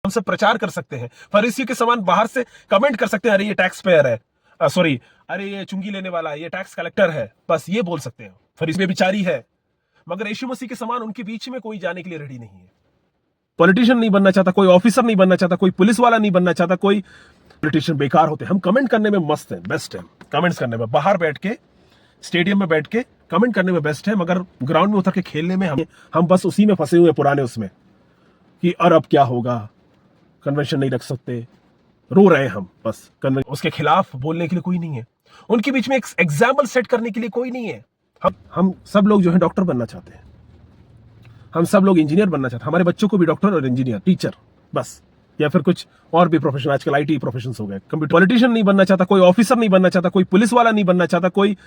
हम सब प्रचार कर सकते हैं, फरीसियों के समान बाहर से कमेंट कर सकते हैं, अरे ये टैक्स पेयर है, सॉरी, अरे ये चुंगी लेने वाला है, ये टैक्स कलेक्टर है, बस ये बोल सकते हैं, फरीसी बेचारी है। मगर यीशु मसीह के समान उनके बीच में कोई जाने के लिए रेडी नहीं है। पॉलिटिशियन नहीं बनना चाहता, कोई ऑफिसर नहीं बनना चाहता, कोई पुलिस वाला नहीं बनना चाहता, कोई पॉलिटिशियन बेकार होते। हम कमेंट करने में मस्त है, बेस्ट है, कमेंट्स करने में, बाहर बैठ के स्टेडियम में बैठ के कमेंट करने में बेस्ट है, मगर ग्राउंड में उतर के खेलने में हम बस उसी में फंसे हुए पुराने उसमें कि और अब क्या होगा, कन्वेंशन नहीं रख सकते, रो रहे हैं हम बस। उसके खिलाफ बोलने के लिए कोई नहीं है, उनके बीच में एक एग्जाम्पल सेट करने के लिए कोई नहीं है। हम सब लोग जो है डॉक्टर बनना चाहते हैं, हम सब लोग इंजीनियर बनना चाहते हैं, हमारे बच्चों को भी डॉक्टर और इंजीनियर, टीचर बस, या फिर कुछ और भी प्रोफेशन, आजकल आईटी प्रोफेशन हो गए। कंप्यूटर पॉलिटिशियन नहीं बनना चाहता, कोई ऑफिसर नहीं बनना चाहता, कोई पुलिस वाला नहीं बनना चाहता, कोई।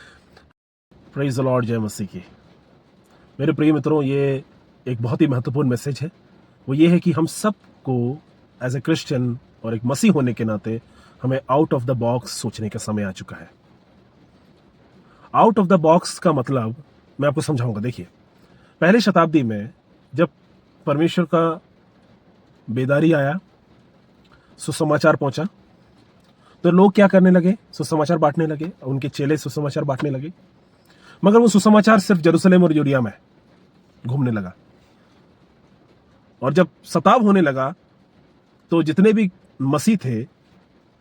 प्रेज द लॉर्ड, जय मसीह की। मेरे प्रिय मित्रों, ये एक बहुत ही महत्वपूर्ण मैसेज है। वो ये है कि हम सबको एज ए क्रिश्चियन और एक मसीह होने के नाते हमें आउट ऑफ द बॉक्स सोचने का समय आ चुका है। आउट ऑफ द बॉक्स का मतलब मैं आपको समझाऊंगा। देखिए, पहले शताब्दी में जब परमेश्वर का बेदारी आया, सुसमाचार पहुंचा, तो लोग क्या करने लगे, सुसमाचार बांटने लगे, उनके चेले सुसमाचार बांटने लगे। मगर वो सुसमाचार सिर्फ यरूशलेम और यूरिया में घूमने लगा, और जब सताव होने लगा तो जितने भी मसीह थे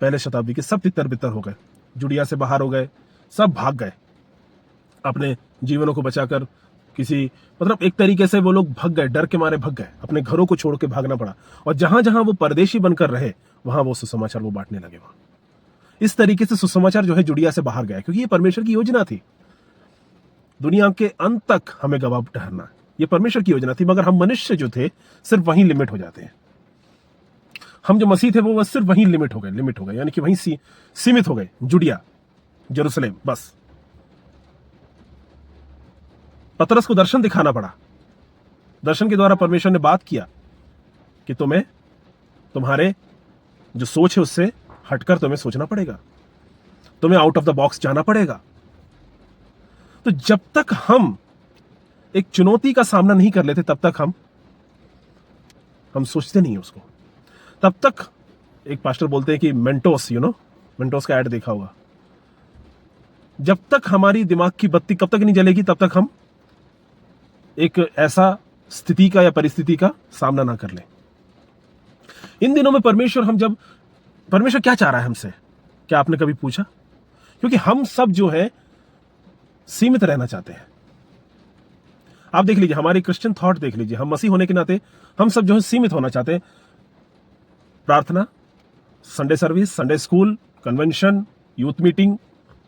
पहले शताब्दी के, सब तितर बितर हो गए, जुड़िया से बाहर हो गए, सब भाग गए अपने जीवनों को बचाकर। किसी मतलब एक तरीके से वो लोग भाग गए, डर के मारे भाग गए, अपने घरों को छोड़ के भागना पड़ा, और जहां जहां वो परदेशी बनकर रहे वहां वो सुसमाचार वो बांटने लगे। वहां इस तरीके से सुसमाचार जो है जुड़िया से बाहर गया, क्योंकि ये परमेश्वर की योजना थी। दुनिया के अंत तक हमें गवाह ठहरना, ये परमेश्वर की योजना थी। मगर हम मनुष्य जो थे सिर्फ वहीं लिमिट हो जाते हैं। हम जो मसीह थे वो बस सिर्फ वहीं लिमिट हो गए, यानी कि वहीं सीमित हो गए, जुड़िया, यरूशलेम, बस। पतरस को दर्शन दिखाना पड़ा, दर्शन के द्वारा परमेश्वर ने बात किया कि तुम्हें तुम्हारे जो सोच है उससे हटकर तुम्हें सोचना पड़ेगा, तुम्हें आउट ऑफ द बॉक्स जाना पड़ेगा। तो जब तक हम एक चुनौती का सामना नहीं कर लेते तब तक हम सोचते नहीं है उसको। तब तक एक पास्टर बोलते हैं कि मेंटोस, मेंटोस का ऐड देखा होगा, जब तक हमारी दिमाग की बत्ती कब तक नहीं जलेगी तब तक हम एक ऐसा स्थिति का या परिस्थिति का सामना ना कर ले। इन दिनों में परमेश्वर क्या चाह रहा है हमसे, क्या आपने कभी पूछा? क्योंकि हम सब जो है सीमित रहना चाहते हैं। आप देख लीजिए, हमारी क्रिश्चियन थॉट देख लीजिए, हम मसीह होने के नाते हम सब जो है सीमित होना चाहते हैं। प्रार्थना, Sunday service, Sunday school, convention, youth meeting,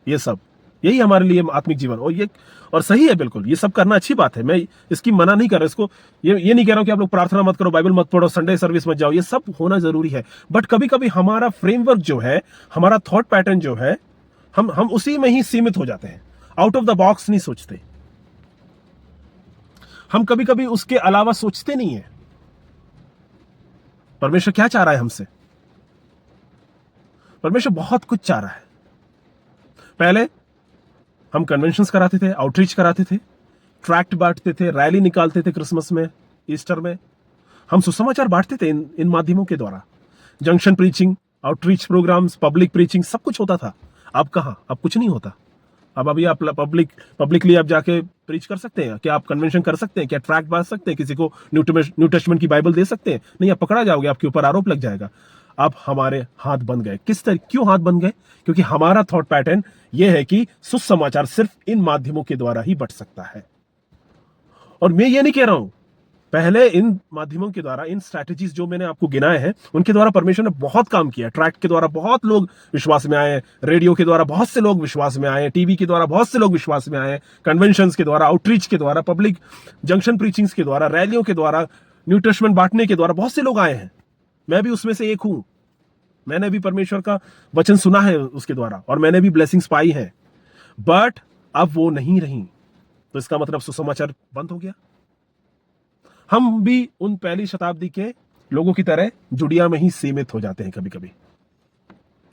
ये सब, यही हमारे लिए आत्मिक जीवन। और सही है, बिल्कुल, ये सब करना अच्छी बात है, मैं इसकी मना नहीं कर रहा, इसको ये नहीं कह रहा हूं कि आप लोग प्रार्थना मत करो, बाइबल मत पढ़ो, संडे सर्विस मत जाओ, ये सब होना जरूरी है। बट कभी कभी हमारा फ्रेमवर्क जो है, हमारा थॉट पैटर्न जो है, हम उसी में ही सीमित हो जाते हैं, आउट ऑफ द बॉक्स नहीं सोचते। हम कभी कभी उसके अलावा सोचते नहीं है। परमेश्वर क्या चाह रहा है हमसे? परमेश्वर बहुत कुछ चाह रहा है। पहले हम कन्वेंशंस कराते थे, आउटरीच कराते थे, ट्रैक्ट बांटते थे, रैली निकालते थे, क्रिसमस में, ईस्टर में हम सुसमाचार बांटते थे इन माध्यमों के द्वारा। Junction preaching, outreach programs, public preaching, सब कुछ होता था। अब कहां? अब कुछ नहीं होता। अब अभी आप पब्लिकली आप जाके प्रीच कर सकते हैं क्या? आप कन्वेंशन कर सकते हैं क्या? ट्रैक्ट बांट सकते हैं? किसी को न्यू टेस्टामेंट की बाइबल दे सकते हैं? नहीं, आप पकड़ा जाओगे, आपके ऊपर आरोप लग जाएगा। अब हमारे हाथ बंद गए। क्यों हाथ बंद गए? क्योंकि हमारा थॉट पैटर्न यह है कि सुसमाचार सिर्फ इन माध्यमों के द्वारा ही बट सकता है। और मैं ये नहीं कह रहा हूं, पहले इन माध्यमों के द्वारा, इन स्ट्रैटेजीज जो मैंने आपको गिनाए हैं, उनके द्वारा परमेश्वर ने बहुत काम किया। ट्रैक्ट के द्वारा बहुत लोग विश्वास में आए, रेडियो के द्वारा बहुत से लोग विश्वास में आए, टीवी के द्वारा बहुत से लोग विश्वास में आए, कन्वेंशंस के द्वारा, आउटरीच के द्वारा, पब्लिक जंक्शन प्रीचिंग्स के द्वारा, रैलियों के द्वारा, न्यू टेस्टामेंट बांटने के द्वारा बहुत से लोग आए हैं। मैं भी उसमें से एक हूं। मैंने भी परमेश्वर का वचन सुना है उसके द्वारा, और मैंने भी ब्लेसिंग्स पाई है। बट अब वो नहीं रही, तो इसका मतलब सुसमाचार बंद हो गया। हम भी उन पहली शताब्दी के लोगों की तरह जुड़िया में ही सीमित हो जाते हैं कभी कभी,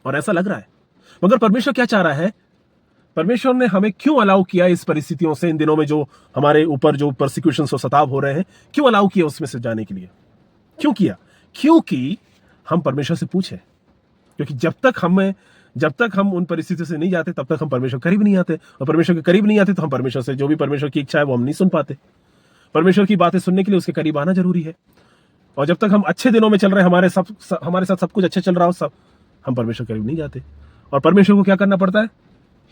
और ऐसा लग रहा है। मगर परमेश्वर क्या चाह रहा है? परमेश्वर ने हमें क्यों अलाउ किया इस परिस्थितियों से, इन दिनों में जो हमारे ऊपर जो परसिक्यूशन और सताव हो रहे हैं, क्यों अलाउ किया उसमें से जाने के लिए? क्यों किया? क्योंकि हम परमेश्वर से पूछे, क्योंकि जब तक हम उन परिस्थितियों से नहीं जाते तब तक हम परमेश्वर करीब नहीं आते, और परमेश्वर के करीब नहीं आते तो हम परमेश्वर से जो भी परमेश्वर की इच्छा है वो हम नहीं सुन पाते। परमेश्वर की बातें सुनने के लिए उसके करीब आना जरूरी है, और जब तक हम अच्छे दिनों में चल रहे हैं, हमारे साथ सब कुछ अच्छा चल रहा हो, सब हम परमेश्वर करीब नहीं जाते। और परमेश्वर को क्या करना पड़ता है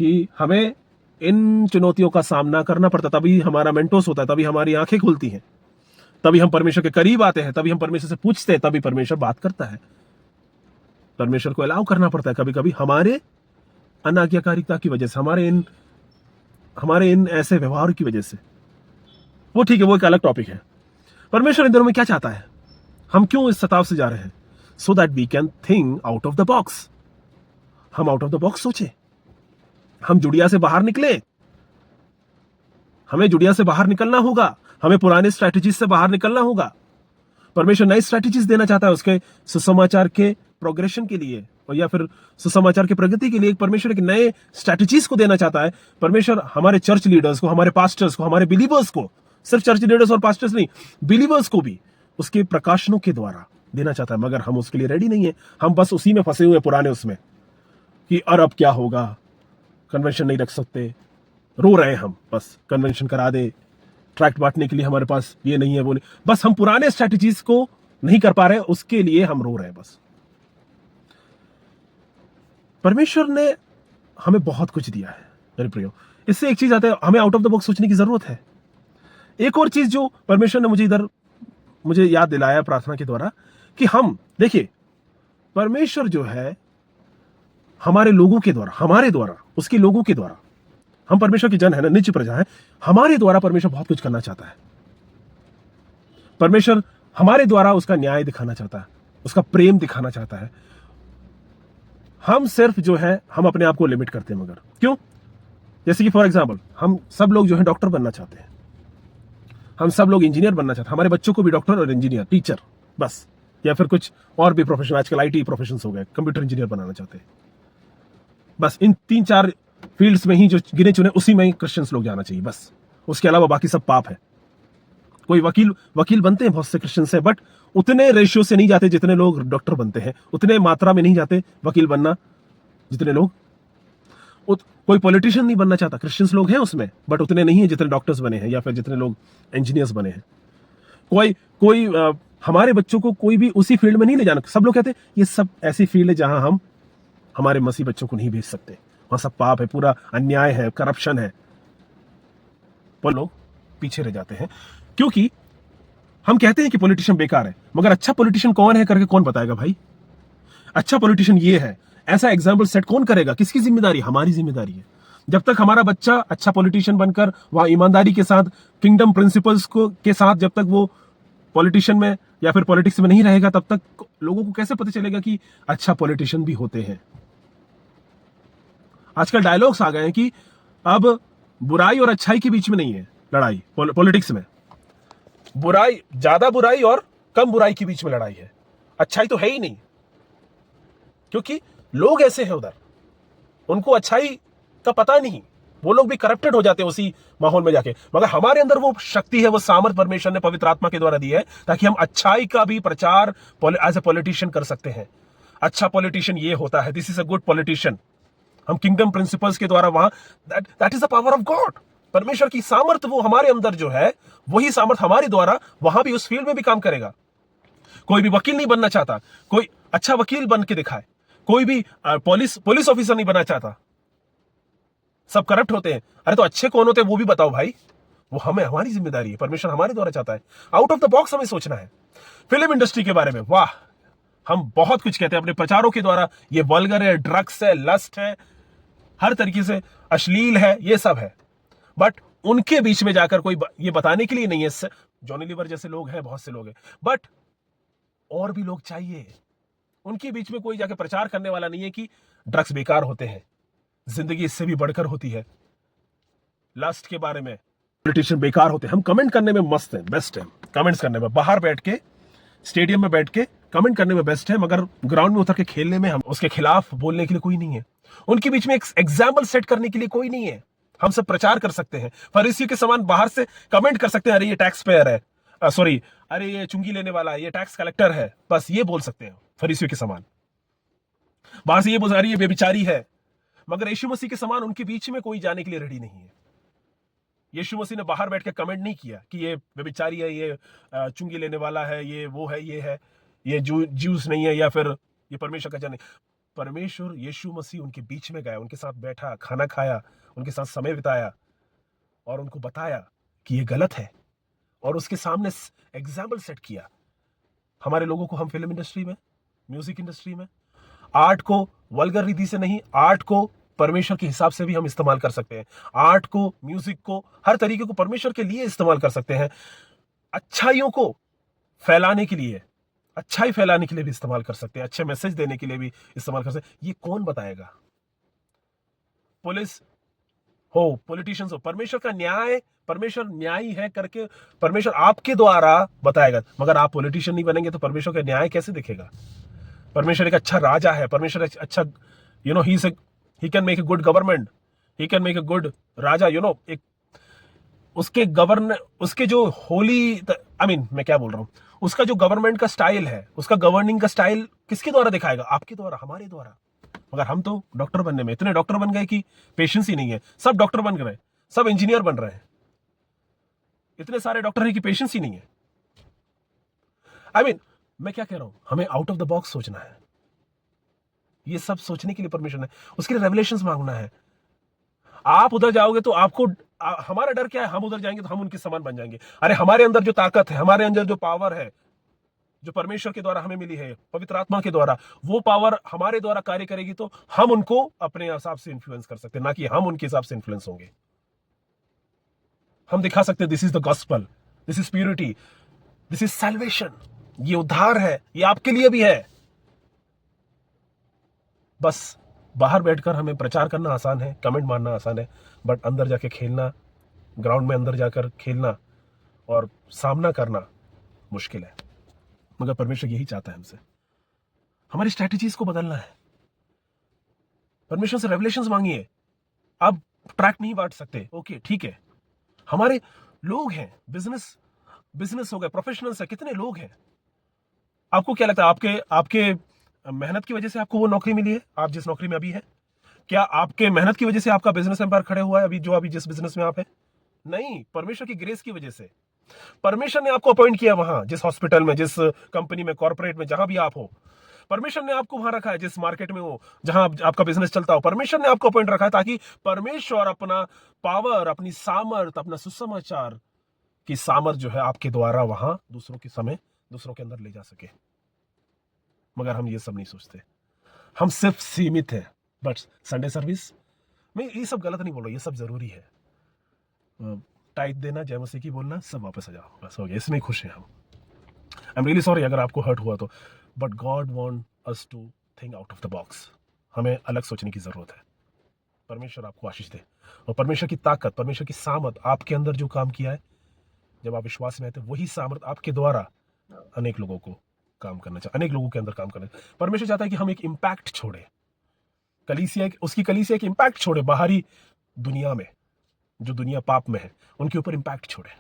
कि हमें इन चुनौतियों का सामना करना पड़ता, तभी हमारा मेंटोस होता है, तभी हमारी आंखें खुलती हैं, तभी हम परमेश्वर के करीब आते हैं, तभी हम परमेश्वर से पूछते हैं, तभी परमेश्वर बात करता है। परमेश्वर को अलाउ करना पड़ता है कभी कभी हमारे अनाज्ञाकारिता की वजह से, हमारे इन ऐसे व्यवहार की वजह से। वो ठीक है, वो एक अलग टॉपिक है। परमेश्वर इन दिनों में क्या चाहता है, हम क्यों इस सताव से जा रहे हैं? So that we can think out of the box. हम आउट ऑफ द बॉक्स सोचे, हम जुड़िया से बाहर निकले। हमें जुड़िया से बाहर निकलना होगा, हमें पुराने स्ट्रैटेजीज से बाहर निकलना होगा। परमेश्वर नई स्ट्रैटेजीज देना चाहता है उसके सुसमाचार के प्रोग्रेशन के लिए, और या फिर सुसमाचार की प्रगति के लिए परमेश्वर एक नए स्ट्रैटेजीज को देना चाहता है। परमेश्वर हमारे चर्च लीडर्स को, हमारे पास्टर्स को, हमारे बिलीवर्स को, सिर्फ चर्च लीडर्स और पास्टर्स नहीं, बिलीवर्स को भी उसके प्रकाशनों के द्वारा देना चाहता है, मगर हम उसके लिए रेडी नहीं है। हम बस उसी में फंसे हुए हैं, पुराने उसमें, कि और अब क्या होगा, कन्वेंशन नहीं रख सकते, रो रहे हैं हम, बस कन्वेंशन करा दे, ट्रैक्ट बांटने के लिए हमारे पास ये नहीं है, वो नहीं, बस हम पुराने स्ट्रैटेजीज को नहीं कर पा रहे, उसके लिए हम रो रहे हैं बस। परमेश्वर ने हमें बहुत कुछ दिया है मेरे प्रियो। इससे एक चीज आता है, हमें आउट ऑफ द बॉक्स सोचने की जरूरत है। एक और चीज जो परमेश्वर ने मुझे याद दिलाया प्रार्थना के द्वारा, कि हम देखिए, परमेश्वर जो है हमारे लोगों के द्वारा, हमारे द्वारा, उसके लोगों के द्वारा, हम परमेश्वर के जन है ना, निज प्रजा है, हमारे द्वारा परमेश्वर बहुत कुछ करना चाहता है। परमेश्वर हमारे द्वारा उसका न्याय दिखाना चाहता है, उसका प्रेम दिखाना चाहता है। हम सिर्फ जो है, हम अपने आप को लिमिट करते हैं, मगर क्यों? जैसे कि फॉर एग्जाम्पल, हम सब लोग जो है डॉक्टर बनना चाहते हैं, हम सब लोग इंजीनियर बनना चाहते हैं, हमारे बच्चों को भी डॉक्टर और इंजीनियर, टीचर, बस, या फिर कुछ और भी प्रोफेशन, आजकल आईटी प्रोफेशंस हो गए, कंप्यूटर इंजीनियर बनाना चाहते हैं। बस इन 3-4 फील्ड्स में ही जो गिने चुने, उसी में क्रिश्चियंस लोग जाना चाहिए, बस। उसके अलावा बाकी सब पाप है। कोई वकील बनते हैं बहुत से क्रिश्चियन से, बट उतने रेशियो से नहीं जाते जितने लोग डॉक्टर बनते हैं, उतने मात्रा में नहीं जाते वकील बनना जितने लोग। कोई पॉलिटिशियन नहीं बनना चाहता, क्रिश्चियंस लोग हैं उसमें, बट उतने नहीं है जितने डॉक्टर्स बने हैं, या फिर जितने लोग इंजीनियर्स बने हैं। कोई हमारे बच्चों को कोई भी उसी फील्ड में नहीं ले जाना। सब लोग कहते हैं ये सब ऐसी फील्ड है जहां हम हमारे मसीह बच्चों को नहीं भेज सकते, वहां सब पाप है, पूरा अन्याय है, करप्शन है। पर लोग पीछे रह जाते हैं, क्योंकि हम कहते हैं कि पॉलिटिशियन बेकार है, मगर अच्छा पॉलिटिशियन कौन है करके कौन बताएगा भाई? अच्छा पॉलिटिशियन ये है, ऐसा एग्जाम्पल सेट कौन करेगा? किसकी जिम्मेदारी? हमारी जिम्मेदारी है। जब तक हमारा बच्चा अच्छा पॉलिटिशियन बनकर वहां ईमानदारी के साथ, किंगडम प्रिंसिपल्स को के साथ, जब तक वो पॉलिटिशियन में या फिर पॉलिटिक्स में नहीं रहेगा, तब तक लोगों को कैसे पता चलेगा कि अच्छा पॉलिटिशियन भी होते हैं? आजकल डायलॉग्स आ गए हैं कि अब बुराई और अच्छाई के बीच में नहीं है लड़ाई, पॉलिटिक्स में ज्यादा बुराई और कम बुराई के बीच में लड़ाई है, अच्छाई तो है ही नहीं, क्योंकि लोग ऐसे हैं उधर, उनको अच्छाई का पता नहीं, वो लोग भी करप्टेड हो जाते हैं उसी माहौल में जाके। मगर हमारे अंदर वो शक्ति है, वो सामर्थ परमेश्वर ने पवित्र आत्मा के द्वारा दी है, ताकि हम अच्छाई का भी प्रचार एज ए पॉलिटिशियन कर सकते हैं। अच्छा पॉलिटिशियन ये होता है, this is a good politician. हम किंगडम प्रिंसिपल्स के द्वारा वहां, that is the power of God. परमेश्वर की सामर्थ वो हमारे अंदर जो है, वही सामर्थ हमारे द्वारा वहां भी, उस फील्ड में भी काम करेगा। कोई भी वकील नहीं बनना चाहता, कोई अच्छा वकील बन के दिखाए। कोई भी पुलिस ऑफिसर नहीं बनना चाहता, सब करप्ट होते हैं। अरे तो अच्छे कौन होते हैं वो भी बताओ भाई। वो हमारी जिम्मेदारी है, परमेश्वर हमारे द्वारा चाहता है। आउट ऑफ द बॉक्स हमें सोचना है। फिल्म इंडस्ट्री के बारे में वाह, हम बहुत कुछ कहते हैं अपने प्रचारों के द्वारा, ये वल्गर है, ड्रग्स है, लस्ट है, हर तरीके से अश्लील है, ये सब है। बट उनके बीच में जाकर कोई ये बताने के लिए नहीं है, जॉनी लीवर जैसे लोग हैं, बहुत से लोग हैं, बट और भी लोग चाहिए। उनके बीच में कोई जाकर प्रचार करने वाला नहीं है कि ड्रग्स बेकार होते हैं, जिंदगी इससे भी बढ़कर होती है। लस्ट के बारे में पॉलिटिशियन बेकार होते हैं। हम कमेंट करने में मस्त हैं, बेस्ट है कमेंट्स करने में, बाहर बैठ के, स्टेडियम में बैठ के कमेंट करने में बेस्ट है, मगर ग्राउंड में उतर के खेलने में हम उसके खिलाफ बोलने के लिए कोई नहीं है। उनके बीच में एक एग्जाम्पल सेट करने के लिए कोई नहीं है। हम सब प्रचार कर सकते हैं, फरीसियों के समान बाहर से कमेंट कर सकते हैं, अरे ये टैक्स पेयर है, सॉरी अरे ये चुंगी लेने वाला है, ये टैक्स कलेक्टर है, बस ये बोल सकते हैं फरीसियों के समान। बाहर से ये बोल अरे ये बेबिचारी है, मगर यीशु मसीह के समान उनके बीच में कोई जाने के लिए रेडी नहीं है। यीशु मसीह ने बाहर बैठ के कमेंट नहीं किया कि ये बेबिचारी है, ये चुंगी लेने वाला है, ये वो है, ये जूस नहीं है, या फिर ये परमेश्वर का जन नहीं। परमेश्वर यीशु मसीह उनके बीच में गया, उनके साथ बैठा, खाना खाया, उनके साथ समय बिताया और उनको बताया कि ये गलत है, और उसके सामने एग्जाम्पल सेट किया। हमारे लोगों को, हम फिल्म इंडस्ट्री में, म्यूजिक इंडस्ट्री में आर्ट को वल्गर रीति से नहीं, आर्ट को परमेश्वर के हिसाब से भी हम इस्तेमाल कर सकते हैं। आर्ट को, म्यूजिक को, हर तरीके को परमेश्वर के लिए इस्तेमाल कर सकते हैं। अच्छाइयों को फैलाने के लिए, अच्छाई फैलाने के लिए भी इस्तेमाल कर सकते हैं, अच्छे मैसेज देने के लिए भी इस्तेमाल कर सकते हैं। ये कौन बताएगा? पुलिस हो, पॉलिटिशियंस हो, परमेश्वर का न्याय, परमेश्वर न्यायी है करके परमेश्वर आपके द्वारा बताएगा। मगर आप पॉलिटिशियन नहीं बनेंगे तो परमेश्वर का न्याय कैसे दिखेगा? परमेश्वर एक अच्छा राजा है, परमेश्वर एक अच्छा, he can make a good government, he can make a good raja, एक उसके उसके जो होली, मैं क्या बोल रहा हूं, उसका जो गवर्नमेंट का स्टाइल है, उसका गवर्निंग का स्टाइल किसके द्वारा दिखाएगा? आपके द्वारा, हमारे द्वारा। मगर हम तो डॉक्टर बनने में इतने डॉक्टर बन गए कि पेशेंस ही नहीं है। सब डॉक्टर बन गए, सब इंजीनियर बन रहे हैं, इतने सारे डॉक्टर हैं कि पेशेंस ही नहीं है। मैं क्या कह रहा हूं, हमें आउट ऑफ द बॉक्स सोचना है। ये सब सोचने के लिए परमिशन है, उसके लिए रेवलेशंस मांगना है। आप उधर जाओगे तो आपको, हमारा डर क्या है? हम उधर जाएंगे तो हम उनके समान बन जाएंगे। अरे हमारे अंदर जो ताकत है, हमारे अंदर जो पावर है, जो परमेश्वर के द्वारा हमें मिली है, पवित्र आत्मा के द्वारा, वो पावर हमारे द्वारा कार्य करेगी तो हम उनको अपने हिसाब से इन्फ्लुएंस कर सकते हैं, ना कि हम उनके हिसाब से इन्फ्लुएंस होंगे। हम दिखा सकते हैं this is the gospel, this is purity, this is salvation, ये उद्धार है, ये आपके लिए भी है। बस बाहर बैठकर हमें प्रचार करना आसान है, कमेंट मारना आसान है, बट अंदर जाके खेलना, ग्राउंड में अंदर जाकर खेलना और सामना करना मुश्किल है। मगर परमेश्वर यही चाहता है हमसे, हमारी स्ट्रैटेजीज को बदलना है। परमेश्वर से रेवलेशंस मांगिए। अब ट्रैक नहीं बांट सकते, ओके ठीक है, हमारे लोग हैं, बिजनेस हो गए, प्रोफेशनल्स है, कितने लोग हैं। आपको क्या लगता है आपके मेहनत की वजह से आपको वो नौकरी मिली है, आप जिस नौकरी में अभी है? क्या आपके मेहनत की वजह से आपका बिजनेस एम्पायर खड़े हुआ है अभी जिस बिजनेस में आप है? नहीं, परमेश्वर की ग्रेस की वजह से। परमेश्वर ने आपको अपॉइंट किया वहां, जिस हॉस्पिटल में, जिस कंपनी में, कॉर्पोरेट में, जहां भी आप हो, परमेश्वर ने आपको वहां रखा है। जिस मार्केट में हो, जहां आपका बिजनेस चलता हो, परमेश्वर ने आपको अपॉइंट रखा है, ताकि परमेश्वर अपना पावर, अपनी सामर्थ, अपना सुसमाचार की सामर्थ जो है आपके द्वारा वहां दूसरों के अंदर ले जा सके। मगर हम ये सब नहीं सोचते, हम सिर्फ सीमित हैं। बट संडे सर्विस में ये सब गलत नहीं बोल रहा, ये सब जरूरी है। टाइट देना, जय मसीह की बोलना, सब वापस आ जाओ, बस हो गया, इसमें खुश हैं हम। आई एम रियली सॉरी अगर आपको हर्ट हुआ तो, but God want us to think out of the box. हमें अलग सोचने की जरूरत है। परमेश्वर आपको आशीष दे, और परमेश्वर की ताकत, परमेश्वर की सामर्थ आपके अंदर जो काम किया है, जब आप विश्वास में आते, वही सामर्थ आपके द्वारा अनेक लोगों को काम करना चाहिए, अनेक लोगों के अंदर काम करना चाहिए। परमेश्वर चाहता है कि हम एक इम्पैक्ट छोड़े, उसकी कलीसिया एक इम्पैक्ट छोड़े बाहरी दुनिया में, जो दुनिया पाप में है, उनके ऊपर इम्पैक्ट छोड़े।